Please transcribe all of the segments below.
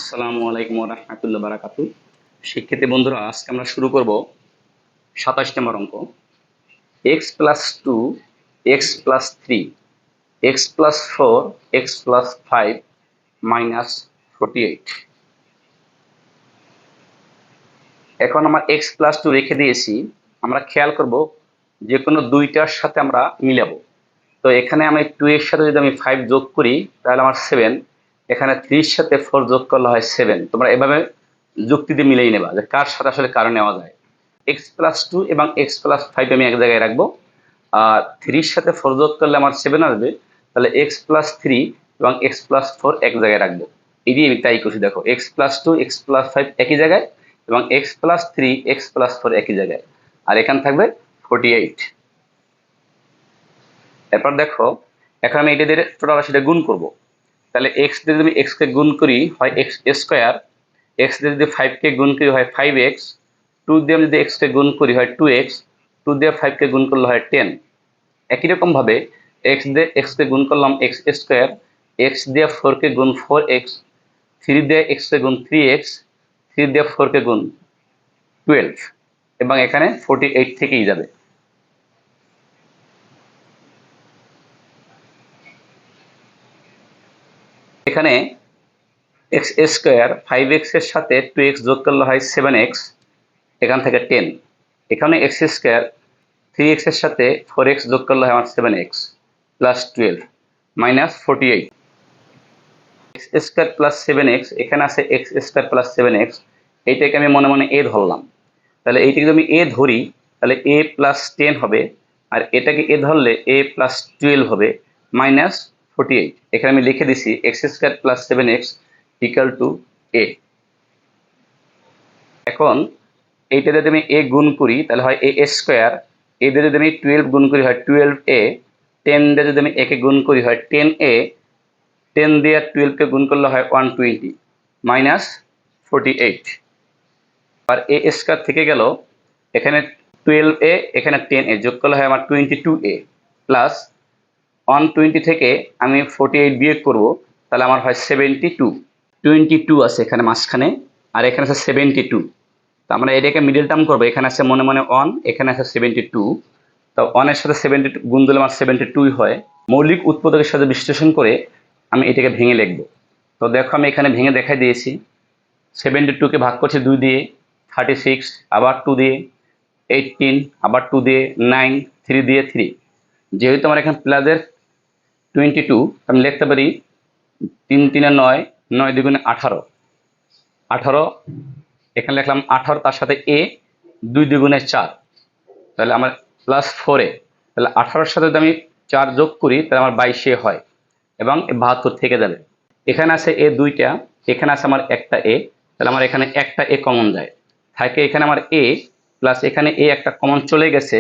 আসসালামু আলাইকুম ওয়া রাহমাতুল্লাহি ওয়া বারাকাতুহু। শিক্ষার্থী বন্ধুরা, আজকে আমরা শুরু করব 27 নম্বর অঙ্ক। x + 2 x + 3 x + 4 x + 5 - 48। এখন আমরা x + 2 রেখে দিয়েছি। আমরা খেয়াল করব যে কোনো দুইটার সাথে আমরা মিলাবো। তো এখানে আমি 2 এর সাথে যদি আমি 5 যোগ করি তাহলে আমার 7, এখানে 3 এর সাথে 4 যোগ করলে হয় 7। তোমরা এভাবে যুক্তি দিয়ে মিলিয়ে নেবা যে কার সাথে আসলে কার নেওয়া যায়। x + 2 এবং x + 5 আমি এক জায়গায় রাখবো, আর 3 এর সাথে 4 যোগ করলে আমার 7 আসবে। তাহলে x + 3 এবং x + 4 এক জায়গায় রাখবো। এটি আমি তাই করছি, দেখো x + 2 x + 5 একই জায়গায় এবং x + 3 x + 4 একই জায়গায়, আর এখানে থাকবে 48। এরপর দেখো, এখন আমি এটা দিয়ে টোটাল রাশিটা গুণ করব। তাহলে x দিয়ে যদি আমি x কে গুণ করি হয় x স্কয়ার, x দিয়ে যদি 5 কে গুণ করি হয় 5x, 2 দিয়ে আমি যদি x কে গুণ করি হয় 2x, 2 দিয়ে 5 কে গুণ করলে হয় 10। একই রকম ভাবে x দিয়ে x কে গুণ করলাম x স্কয়ার, x দিয়ে 4 কে গুণ 4x, 3 দিয়ে x কে গুণ 3x, 3 দিয়ে 4 কে গুণ 12, এবং এখানে 48 থেকেই যাবে। এখানে x স্কয়ার 5x এর সাথে 2x যোগ করলে হয় 7x, এখান থেকে 10। এখানে x স্কয়ার 3x এর সাথে 4x যোগ করলে হয় আমার 7x plus 12 -48। x square plus 7x, এখানে আছে x স্কয়ার প্লাস 7x, এইটাকে আমি মনে মনে a ধরলাম। তাহলে এইটাকে যদি আমি a ধরি তাহলে a প্লাস 10 হবে, আর এটাকে a ধরলে a প্লাস 12 হবে -48। এখানে আমি লিখে দিছি x square plus 7x equal to a। এখন এইটা যদি আমি a গুণ করি তাহলে হয় a স্কয়ার, a দিয়ে যদি আমি 12 গুণ করি হয় 12a, 10 দিয়ে যদি আমি a কে গুণ করি হয় 10a, 10 দিয়ে 12 কে গুণ করলে হয় 120 -48। আর a স্কয়ার থেকে গেল, এখানে 12a এখানে 10a যোগ করলে হয় আমার 22a প্লাস 120 থেকে আমি 48 বিয়োগ করব, তাহলে আমার হয় 72। 22 আছে এখানে মাঝখানে, আর এখানে আছে 72। তো আমরা এটাকে মিডল টার্ম করবো, এখানে আছে মনে মনে 1, এখানে আছে 72। তো 1 এর সাথে 72 গুণ দিলে আমার 72 হয়। মৌলিক উৎপাদকের সাথে বিশ্লেষণ করে আমি এটাকে ভেঙে লিখবো। তো দেখো আমি এখানে ভেঙে দেখাই দিয়েছি। 72 কে ভাগ করছি 2 দিয়ে 36, আবার 2 দিয়ে 18, আবার 2 দিয়ে 9, 3 দিয়ে 3। যেহেতু আমার এখানে প্লাসের 22, আমি লিখতে পারি 3 3 9, 9 2 18, 18। এখানে লিখলাম 18, তার সাথে a 2 2 4, তাহলে আমার প্লাস 4a। তাহলে 18-এর সাথে যদি আমি 4 যোগ করি তাহলে আমার 22 হয়, এবং 72 থেকে যাবে। এখানে আছে a দুইটা, এখানে আছে আমার একটা a, তাহলে আমার এখানে একটা a কমন যায়, থাকে এখানে আমার a প্লাস এখানে a একটা কমন চলে গেছে,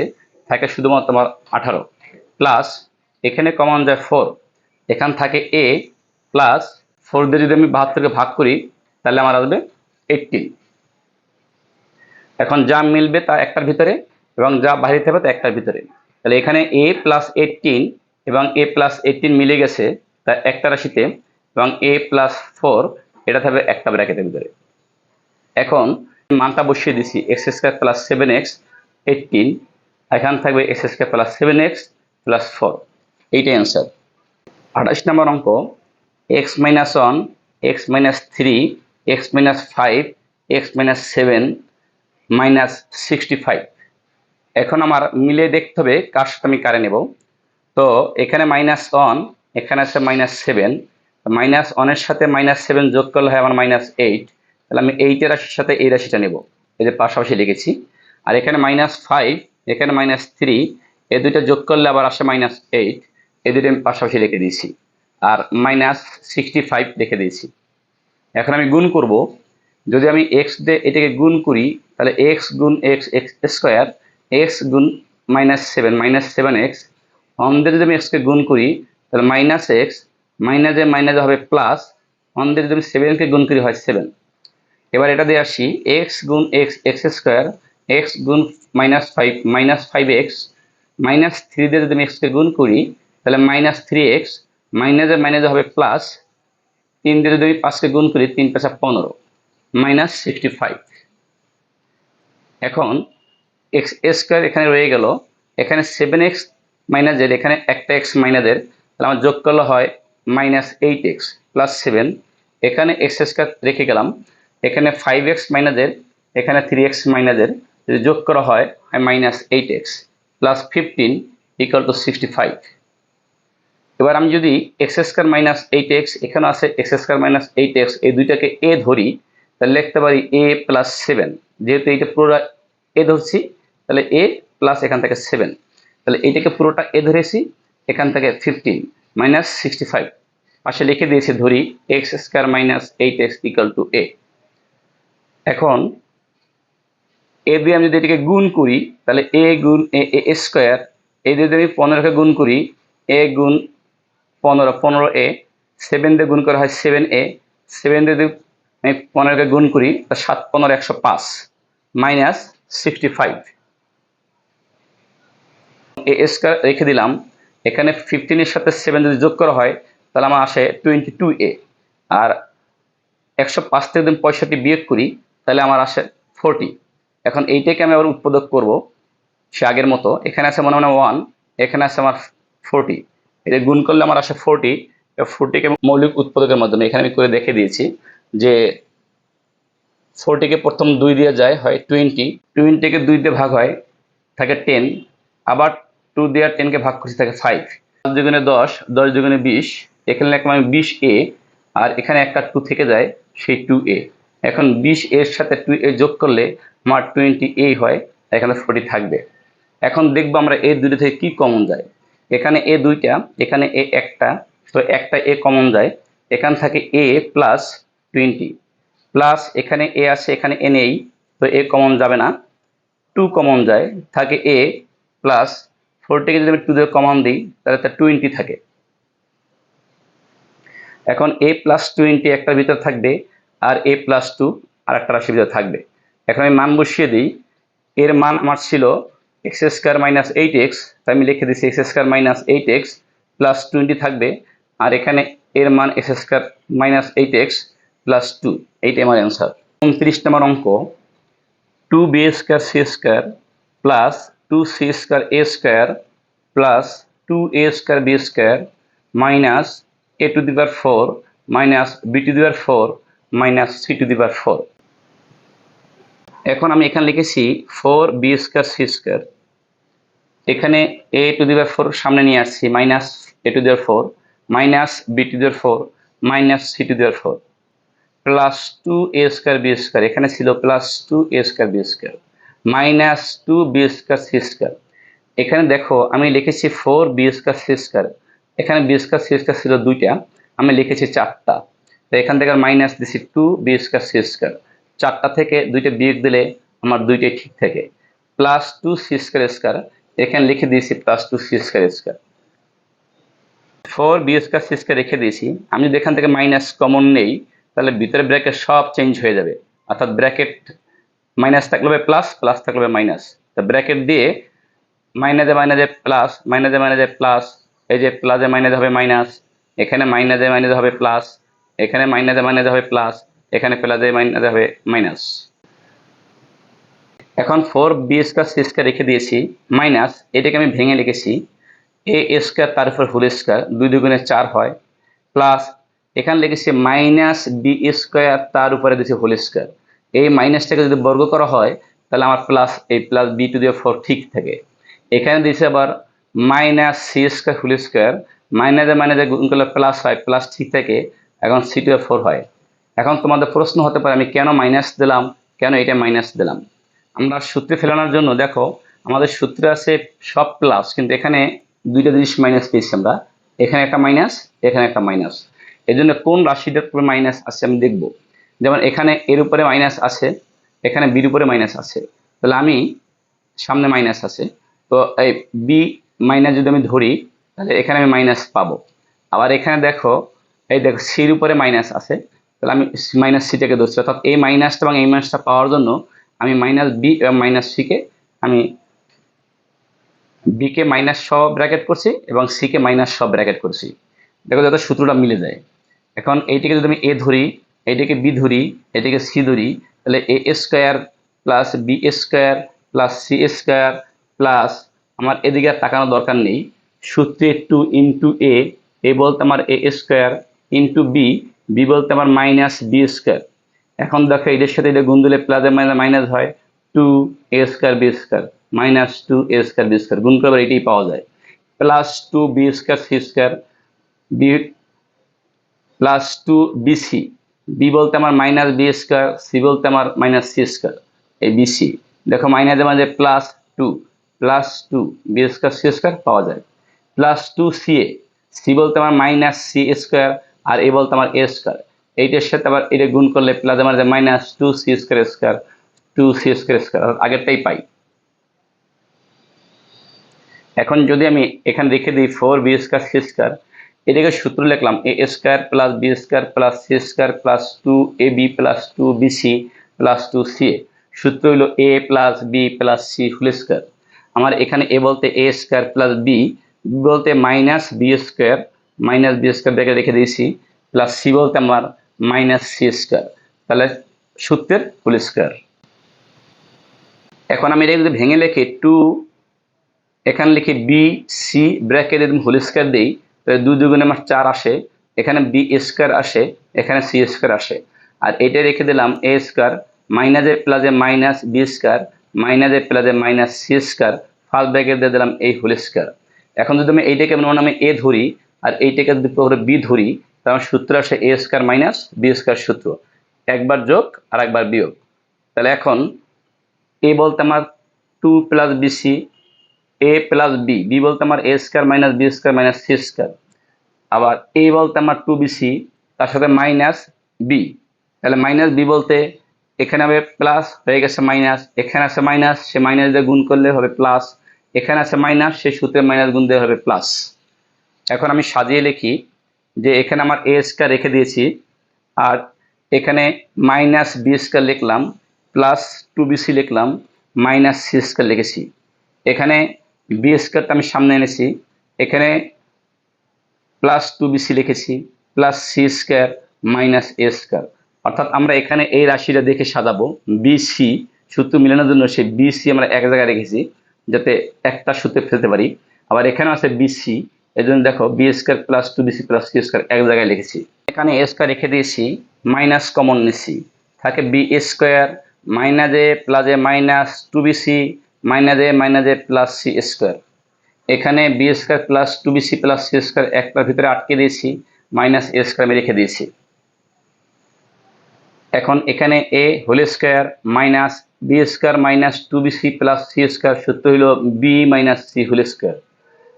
থাকে শুধুমাত্র আমার 18 প্লাস এখানে কমন যায় 4, এখান থাকে a প্লাস 4 দিয়ে যদি আমি 72কে ভাগ করি তাহলে আমার আসবে 18। এখন যা মিলবে তা একটার ভিতরে, এবং যা বাইরে থাকবে তা একটার ভিতরে। তাহলে এখানে a প্লাস 18 এবং a প্লাস 18 মিলে গেছে তা একটা রাশিতে, এবং a প্লাস 4 এটা থাকবে একটা ব্র্যাকেটের ভিতরে। এখন মানটা বসিয়ে দিছি x স্কয়ার প্লাস 7x 18, এখানে থাকবে x square plus 7x plus 4। এইটাই অ্যান্সার। 28 নম্বর অঙ্ক, x - 1 x - 3 x - 5 x - 7 -65। এখন আমার মিলে দেখতে হবে কার সাথে আমি কারে নেব। তো এখানে -1, এখানে আছে -7, -1 এর সাথে -7 যোগ করলে হয় আমার -8। তাহলে আমি 8 এর রাশির সাথে এই রাশিটা নেব, এই যে পাশাপাশি লিখেছি। আর এখানে -5, এখানে -3, এই দুইটা যোগ করলে আবার আসে -8, এই দুইটা আমি পাশাপাশি লিখে দিয়েছি, আর -65 লিখে দিয়েছি। এখন আমি গুণ করব। যদি আমি x দিয়ে এটাকে গুণ করি তাহলে x গুণ x x স্কয়ার, x গুণ -7 -7x, অন দিয়ে যদি আমি x কে গুণ করি তাহলে -x, মাইনাসে হবে প্লাস, অন দিয়ে যদি আমি 7 কে গুণ করি হয় 7। এবার এটা দিয়ে আসি, x গুণ x x স্কয়ার, x গুণ -5 -5x, -3 দিয়ে যদি আমি x কে গুণ করি তাহলে -3x, মাইনাসে হবে প্লাস, 3 দিয়ে যদি আমি 5কে গুণ করি 3 5 15 মাইনাস 65। এখন এক্স স্কোয়ার এখানে রয়ে গেল, এখানে 7x মাইনাস জেড, এখানে একটা এক্স মাইনাস জেড, তাহলে আমার যোগ করলে হয় মাইনাস 8x প্লাস 7। এখানে এক্স স্কোয়ার রেখে গেলাম, এখানে 5x মাইনাস জেড, এখানে 3x মাইনাস জেড, যদি যোগ করা হয় minus 8x plus 15 equal to 65। এবার আমি যদি এক্স স্কোয়ার মাইনাস 8x, এখানে আছে এক্স স্কোয়ার মাইনাস 8x, এই দুইটাকে এ ধরি, তাহলে লিখতে পারি a প্লাস 7। যেহেতু এইটা পুরোটা এ ধরছি, তাহলে এ প্লাস এখান থেকে 7, তাহলে এইটাকে পুরোটা এ ধরেছি, এখান থেকে 15 মাইনাস 65 পাশে লিখে দিয়েছি, ধরি x square minus 8x equal to a। এখন এ দিয়ে আমি যদি এটাকে গুণ করি, তাহলে এ গুণ এ স্কোয়ার, এই দিয়ে যদি আমি 15কে গুণ করি, এ গুণ 15 15a, 7 দিয়ে গুণ করা হয় 7a, 7 দিয়ে যদি আমি 15কে গুণ করি, 7 15 105 মাইনাস 65। এ স্কোয়ার রেখে দিলাম, এখানে 15 এর সাথে 7 যদি যোগ করা হয়, তাহলে আমার আসে 22a। আর 105 থেকে যদি 65 বিয়োগ করি, তাহলে আমার আসে 40। এখন এইটাকে আমি আবার উৎপাদক করব সে আগের মতো, এখানে আছে মনে মনে 1, এখানে আছে আমার 40, এটা গুণ করলে আমার আসে 40। 40কে মৌলিক উৎপাদকের মাধ্যমে এখানে আমি করে দেখে দিয়েছি যে 40কে প্রথম 2 দিয়ে যায় হয় 20, 20কে 2 দিয়ে ভাগ হয় থাকে 10, আবার 2 দিয়ে 10কে ভাগ করছি থাকে 5, 5 দুগুণে 10, 10 দুগুণে 20, এখানে লিখলাম আমি 20a, আর এখানে একটা 2 থেকে যায়, সেই 2a। এখন 20 এর সাথে 2a যোগ করলে আমার 20a হয়, এখানে 40 থাকবে। এখন দেখবো আমরা এই দুটো থেকে কি কমন যায়। এখানে এ দুইটা, এখানে এ একটা, তো একটা এ কমন যায়, এখান থেকে এ প্লাস 20 প্লাস এখানে এ আছে, এখানে এ নেই, তো এ কমন যাবে না, 2 কমন যায়, থাকে এ প্লাস 40কে যদি আমি 2 দিয়ে কমন দিই, তাহলে তা 20 থাকে। এখন এ প্লাস 20 একটার ভিতর থাকবে, আর এ প্লাস 2 আর একটা রাশির ভিতর থাকবে। এখন আমি মান বসিয়ে দিই, এর মান আমার ছিল এক্স স্কোয়ার মাইনাস 8x, তাই আমি লিখে দিচ্ছি x square minus 8x plus 20 থাকবে, আর এখানে এর মান x square minus 8x plus 2, এইটাই আমার অ্যান্সার। 29 নম্বর অঙ্ক, 2b square C square plus 2c square a square plus 2a square b square minus a to the power 4 minus b to the power 4 minus c to the power 4। এখন আমি এখানে লিখেছি 4b square C square, এখানে a to the power 4 সামনে নিয়ে আসছি, minus a to the power 4 minus b to the power 4 minus c to the power 4 plus 2a square b square, এখানে ছিল plus 2a square b square minus 2b square C square. এখানে দেখো আমি লিখেছি 4b square C square, এখানে b square C square ছিল দুইটা, আমি লিখেছি 4টা, তো এখান থেকে মাইনাস দিছি 2b স্কোয়ার সি স্কোয়ার, 4টা থেকে দুইটা বিয়োগ দিলে আমার দুইটাই ঠিক থাকে, প্লাস 2c স্কোয়ার স্কোয়ার, এখানে লিখে দিয়েছি plus 2c square square, 4b square C square রেখে দিয়েছি। আমি যদি এখান থেকে মাইনাস কমন নেই, তাহলে ভিতরে ব্র্যাকেট সব চেঞ্জ হয়ে যাবে, অর্থাৎ ব্র্যাকেট মাইনাস থাকলে হবে প্লাস, প্লাস থাকলে হবে মাইনাস, তো ব্র্যাকেট দিয়ে মাইনাসে মাইনাসে প্লাস, মাইনাসে মাইনাসে প্লাস, এই যে প্লাসে মাইনাসে হবে মাইনাস, এখানে মাইনাসে মাইনাসে হবে প্লাস, এখানে মাইনাসে মাইনাসে হবে প্লাস, এখানে প্লাসে মাইনাসে হবে মাইনাস। এখন 4b স্কোয়ার সি স্কোয়ার রেখে দিয়েছি, মাইনাস এটাকে আমি ভেঙে লিখেছি এ স্কোয়ার তার উপর হোল স্কোয়ার, 2 দুগুণে 4 হয়, প্লাস এখানে লিখেছি মাইনাস বি স্কোয়ার তার উপরে দিয়েছি হোল স্কোয়ার, এই মাইনাসটাকে যদি বর্গ করা হয়, তাহলে আমার প্লাস এই প্লাস বি টু দি 4 ঠিক থাকে। এখানে দিয়েছে আবার minus C square whole square, মাইনাসে মাইনাসে গুণ করলে প্লাস হয়, প্লাস ঠিক থাকে, এখন সি টু দি 4 হয়। এখন তোমাদের প্রশ্ন হতে পারে আমি কেন মাইনাস দিলাম, কেন এটা মাইনাস দিলাম। আমরা সূত্রে ফেলানোর জন্য দেখো আমাদের সূত্রে আছে সব প্লাস, কিন্তু এখানে দুইটা জিনিস মাইনাস পেয়েছি আমরা, এখানে একটা মাইনাস, এখানে একটা মাইনাস, এই জন্য কোন রাশিটার উপরে মাইনাস আছে আমি দেখব। যেমন এখানে এর উপরে মাইনাস আছে, এখানে বির উপরে মাইনাস আছে, তাহলে আমি সামনে মাইনাস আছে, তো এই বি মাইনাস যদি আমি ধরি, তাহলে এখানে আমি মাইনাস পাবো। আবার এখানে দেখো এই দেখো সির উপরে মাইনাস আছে, তাহলে আমি মাইনাস সিটাকে ধরছি, অর্থাৎ এই মাইনাসটা এবং এই মাইনাসটা পাওয়ার জন্য আমি মাইনাস বি এবং মাইনাস সিকে আমি বি কে মাইনাস সহ ব্র্যাকেট করছি এবং সি কে মাইনাস সহ ব্র্যাকেট করছি, দেখো যাতে সূত্রটা মিলে যায়। এখন এইটাকে যদি আমি এ ধরি, এইটাকে বি ধরি, এটাকে সি ধরি, তাহলে A square plus B square plus C square plus, আমার এদিকে আর তাকানোর দরকার নেই, সূত্রে 2 × এ বলতে আমার এ স্কোয়ার ইন্টু বি, বি বলতে আমার মাইনাস বি স্কোয়ার। এখন দেখো এদের সাথে এটা গুণ দিলে প্লাস মাইনাস হয়, 2a² b² minus 2a² b² গুণ করলে এটাই পাওয়া যায়, plus 2b² c² B plus 2bc, B বলতে আমার মাইনাস b², সি বলতে আমার মাইনাস c², এই বিসি দেখো মাইনাসে মাঝে প্লাস 2, প্লাস 2b² c² পাওয়া যায়, প্লাস 2ca, সি বলতে আমার মাইনাস c², আর এ বলতে আমার a², এইটার সাথে আবার এটা গুণ করলে প্লাস আমার মাইনাস 2c², 2c², আগেরটাই পাই। এখন যদি আমি এখানে রেখে দিই 4b² c², এটাকে সূত্র লিখলাম a² plus b² plus c² plus 2ab plus 2bc plus 2ca, সূত্র হইল a plus B plus C whole square. আমার এখানে এ বলতে a² প্লাস বি বলতে মাইনাস b² দেখে রেখে দিয়েছি, প্লাস সি বলতে আমার মাইনাস c², তাহলে সূত্রের হোল স্কয়ার। এখন আমি এটা যদি ভেঙে লিখি 2, এখানে লিখি বি সি ব্র্যাকেট যদি হোল স্কয়ার দিই, তাহলে 2 2 আমার 4 আসে, এখানে b² আসে, এখানে c² আসে, আর এটা রেখে দিলাম a² মাইনাসে প্লাসে মাইনাস b² মাইনাসে প্লাসে মাইনাস c², ফার্স্ট ব্র্যাকেট দিয়ে দিলাম এই হোল স্কয়ার। এখন যদি আমি এইটাকে মনে আমি এ ধরি আর এইটাকে যদি বি ধরি, তাহলে সূত্র আসে a² মাইনাস b² সূত্র, একবার যোগ আর একবার বিয়োগ। তাহলে এখন এ বলতে আমার 2 প্লাস বিসি, এ প্লাস বি, বি বলতে আমার a² minus b² minus c², আবার এ বলতে আমার 2bc, তার সাথে মাইনাস বি, তাহলে মাইনাস বি বলতে এখানে হবে প্লাস, হয়ে গেছে মাইনাস, এখানে আছে মাইনাস, সে মাইনাস দিয়ে গুণ করলে হবে প্লাস, এখানে আছে মাইনাস, সে সূত্রে মাইনাস গুণ দিয়ে হবে প্লাস। এখন আমি সাজিয়ে লিখি যে এখানে আমার a² রেখে দিয়েছি, আর এখানে মাইনাস b² লিখলাম, প্লাস 2bc লিখলাম, মাইনাস c² লিখেছি, এখানে b² আমি সামনে এনেছি, এখানে প্লাস 2bc লিখেছি, প্লাস c² মাইনাস a², অর্থাৎ আমরা এখানে এই রাশিটা দেখে সাজাবো, বিসি সূত্র মিলানোর জন্য সেই বিসি আমরা এক জায়গায় রেখেছি যাতে একটা সূত্রে ফেলতে পারি, আবার এখানেও আছে বিসি, এই জন্য দেখো b² plus 2bc plus c² এক জায়গায় লিখেছি, এখানে a² রেখে দিয়েছি, মাইনাস কমন নিচ্ছি, থাকে b² মাইনাসে প্লাসে মাইনাস 2bc মাইনাসে প্লাস c², এখানে b² plus 2bc plus c² একটার ভিতরে আটকে দিয়েছি, মাইনাস a² আমি রেখে দিয়েছি। এখন এখানে a whole square minus b² minus 2bc plus c² সূত্র হইল b minus c whole square,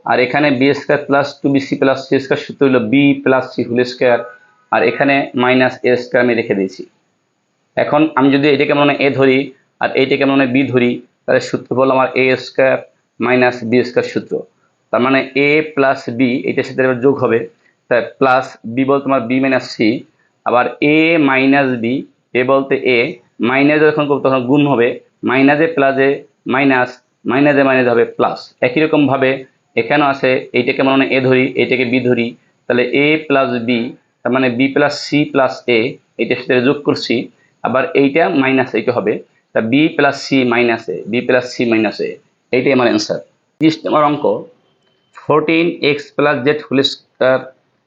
আর এখানে b² plus 2bc plus c² সূত্র হইল b plus c whole square, আর এখানে মাইনাস a² আমি রেখে দিয়েছি। এখন আমি যদি এটাকে মনে এ ধরি আর এইটাকে মনে বি ধরি, তাহলে সূত্র হলো আমার a² মাইনাস b² সূত্র, তার মানে a প্লাস বি এটার সাথে যোগ হবে, তাই প্লাস বি বলতে তোমার বি মাইনাস সি, আবার এ মাইনাস বি, এ বলতে এ মাইনাস যখন করবো তখন গুণ হবে, মাইনাসে প্লাসে মাইনাস, মাইনাসে মাইনাস হবে প্লাস। একই রকম ভাবে এখানেও আছে, এইটাকে মনে এ ধরি এইটাকে বি ধরি, তাহলে এ প্লাস বি, তার মানে বি প্লাস সি প্লাস এ, এইটার সাথে যোগ করছি, আবার এইটা মাইনাস এইটা হবে, তা B plus C minus A, B plus C minus A, এইটাই আমার অ্যান্সার। 30 নম্বর অঙ্ক, 14x plus Z whole square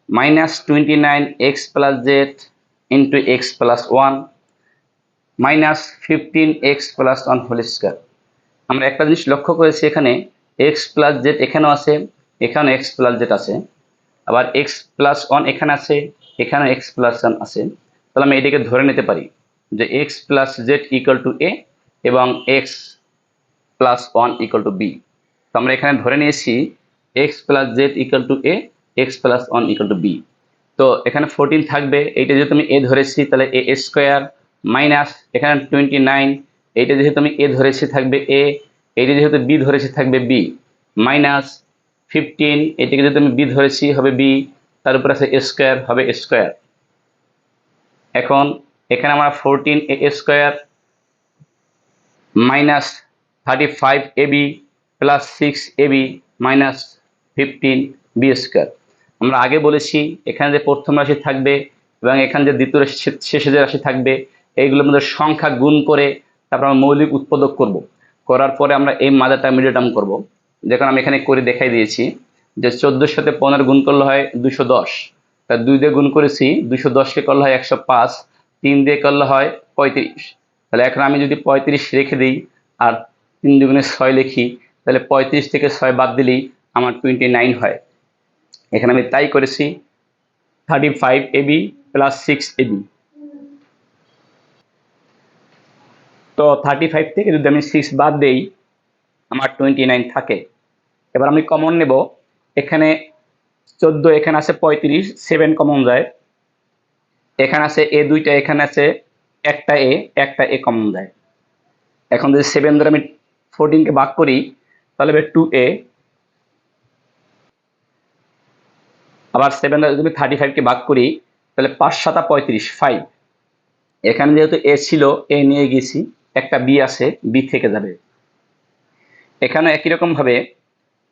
minus 29x plus Z into X plus 1 minus 15x plus 1 whole square. আমরা একটা জিনিস লক্ষ্য করেছি, এখানে এক্স প্লাস জেড এখানেও আছে, এখানে এক্স প্লাস জেড আছে, আবার এক্স প্লাস 1 এখানে আছে, এখানে এক্স প্লাস 1 আছে, তাহলে আমি এটাকে ধরে নিতে পারি যে X plus Z equal to A এবং X plus 1 equal to B. তো আমরা এখানে ধরে নিয়েছি X plus Z equal to A, X plus 1 equal to B. তো এখানে 14 থাকবে, এইটা যেহেতু আমি এ ধরেছি তাহলে এ স্কোয়ার মাইনাস এখানে 29, এইটা যেহেতু আমি এ ধরেছি থাকবে এ, এইটা যেহেতু বি ধরেছি থাকবে বি, মাইনাস 15, এটাকে যেহেতু আমি বি ধরেছি হবে বি, তার উপর আছে স্কোয়ার হবে স্কোয়ার। এখন এখানে আমরা 14 A square minus 35ab plus 6ab minus 15b square. আমরা আগে বলেছি এখানে যে প্রথম রাশি থাকবে এবং এখানে যে দ্বিতীয় শেষে যে রাশি থাকবে এইগুলোর মধ্যে সংখ্যা গুণ করে তারপর আমরা মৌলিক উৎপাদক করব, করার পরে আমরা এই মাদারটা মিডল টার্ম করব। দেখুন আমি এখানে করে দেখাই দিয়েছি যে 14 সাথে 15 গুণ করলে হয় 210, তা 2 দিয়ে গুণ করেছি, 210কে করলে হয় 105, 3 দিয়ে করলে হয় 35। তাহলে এখন আমি যদি 35 রেখে দিই আর 3 দুগুণে 6 লিখি, তাহলে 35 থেকে 6 বাদ দিলেই আমার 29 হয়। এখানে আমি তাই করেছি 35 AB প্লাস 6 AB। তো 35 থেকে যদি আমি 6 বাদ দেই আমার 29 থাকে। এবার আমি কমন নেব, এখানে 14, এখানে আছে 35, 7 কমন যায়, এখানে আছে এ দুইটা, এখানে আছে একটা এ কমন যায়। এখন যদি 7 দ্বারা আমি 14কে ভাগ করি তাহলে হবে 2a, আবার 7 দ্বারা যদি 35কে ভাগ করি তাহলে 5 7 35, 5। এখানে যেহেতু এ ছিল, এ নিয়ে গেছি, একটা বি আছে, বি থেকে যাবে। এখানে একই রকম ভাবে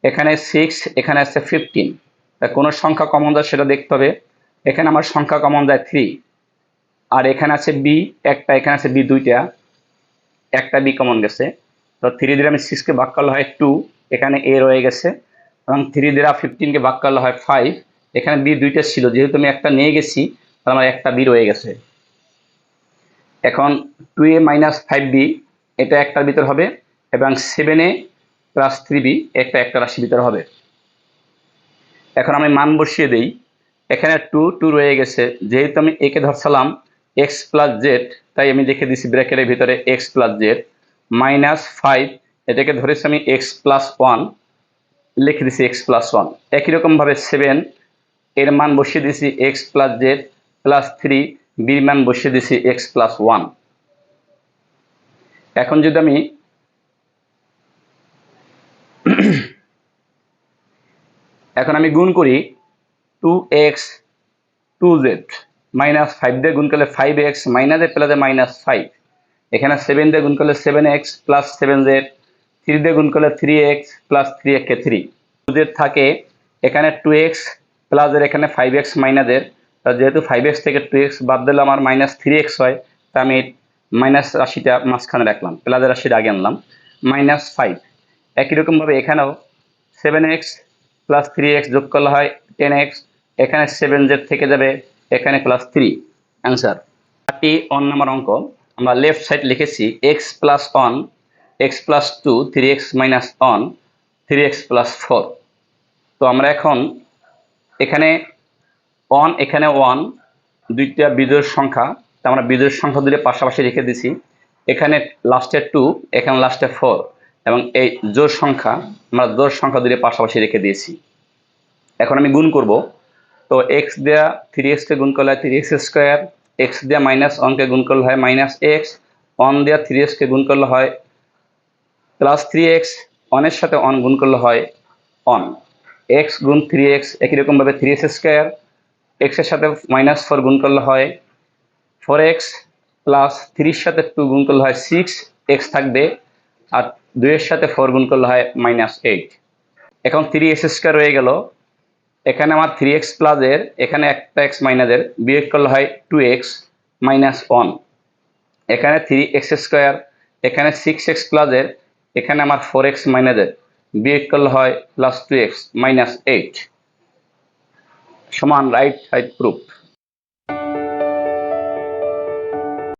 এখানে 6, এখানে আছে 15, তা কোন সংখ্যা কমন যায় সেটা দেখতে হবে। এখানে আমার সংখ্যা কমন যায় 3, আর এখানে আছে বি একটা, এখানে আছে বি দুইটা, একটা বি কমন গেছে। তো 3 দিয়ে আমি 6কে ভাগ করলে হয় 2, এখানে এ রয়ে গেছে, এবং 3 দিয়ে 15কে ভাগ করলে হয় 5, এখানে বি দুইটা ছিল, যেহেতু আমি একটা নিয়ে গেছি তাহলে আমার একটা বি রয়ে গেছে। এখন 2a মাইনাস 5b এটা একটার ভিতর হবে, এবং 7a প্লাস 3b একটা রাশির ভিতর হবে। এখন আমি মান বসিয়ে দেই, এখানে 2 রয়ে গেছে, যেহেতু আমি একে ধরছিলাম x প্লাস জেড, তাই আমি লিখে দিছি ব্র্যাকেটের ভিতরে x প্লাস জেড, মাইনাস 5 এটাকে ধরেছি আমি x প্লাস 1, লিখে দিছি x প্লাস 1। একই রকম ভাবে 7 এর মান বসিয়ে দিছি x প্লাস জেড, প্লাস 3 বির মান বসিয়ে দিছি x প্লাস 1। এখন যদি আমি গুণ করি 2x 2z মাইনাস 5 দিয়ে গুণ করলে 5x মাইনাস এ প্লাস মাইনাস 5, এখানে 7 দিয়ে গুণ করলে 7x প্লাস 7z, 3 দিয়ে গুণ করলে 3x প্লাস 3 কে 3, 2z থাকে এখানে 2x প্লাস এর এখানে 5x মাইনাসের, যেহেতু 5x থেকে 2x বাদ দিলে আমার মাইনাস 3x হয়, তা আমি মাইনাস রাশিটা মাঝখানে রাখলাম, প্লাসের রাশিটা আগে আনলাম, মাইনাস 5। একই রকম ভাবে এখানেও 7x প্লাস 3x যোগ করলে হয় 10x, এখানে 7z থেকে যাবে, এখানে প্লাস 3, অ্যান্সার 31 নম্বর অঙ্ক। আমরা লেফট সাইড লিখেছি x plus 1, x plus 2, 3x minus 1, 3x plus 4। তো আমরা এখন এখানে 1, এখানে 1, দুইটা বিজোড় সংখ্যা, তা আমরা বিজোড় সংখ্যা দুটো পাশাপাশি রেখে দিছি, এখানে লাস্টে 2, এখানে লাস্টে 4, এবং এই জোড় সংখ্যা আমরা জোড় সংখ্যা দুটো পাশাপাশি রেখে দিয়েছি। এখন আমি গুণ করব, তো x দেয়া 3x কে গুণ করলে হয় 3x স্কয়ার, x দেয়া মাইনাস 1 কে গুণ করলে হয় মাইনাস x, 1 দেয়া 3x কে গুণ করলে হয় প্লাস 3x, 1 এর সাথে 1 গুণ করলে হয় 1, x গুণ 3x, একই রকম ভাবে 3x স্কয়ার, x এর সাথে মাইনাস 4 গুণ করলে হয় 4x, প্লাস 3 এর সাথে 2 গুণ করলে হয় 6x থাকবে, আর 2 এর সাথে 4 গুণ করলে হয় মাইনাস 8। এখন 3x স্কয়ার রয়ে গেল, এখানে আমার 3x প্লাস এর এখানে একটা x মাইনাসের বিয়োগ করলে হয় 2x মাইনাস 1, এখানে 3x স্কয়ার, এখানে 6x প্লাস এর এখানে আমার 4x মাইনাসের বিয়োগ করলে হয় প্লাস 2x মাইনাস 8, সমান রাইট সাইড প্রুফ।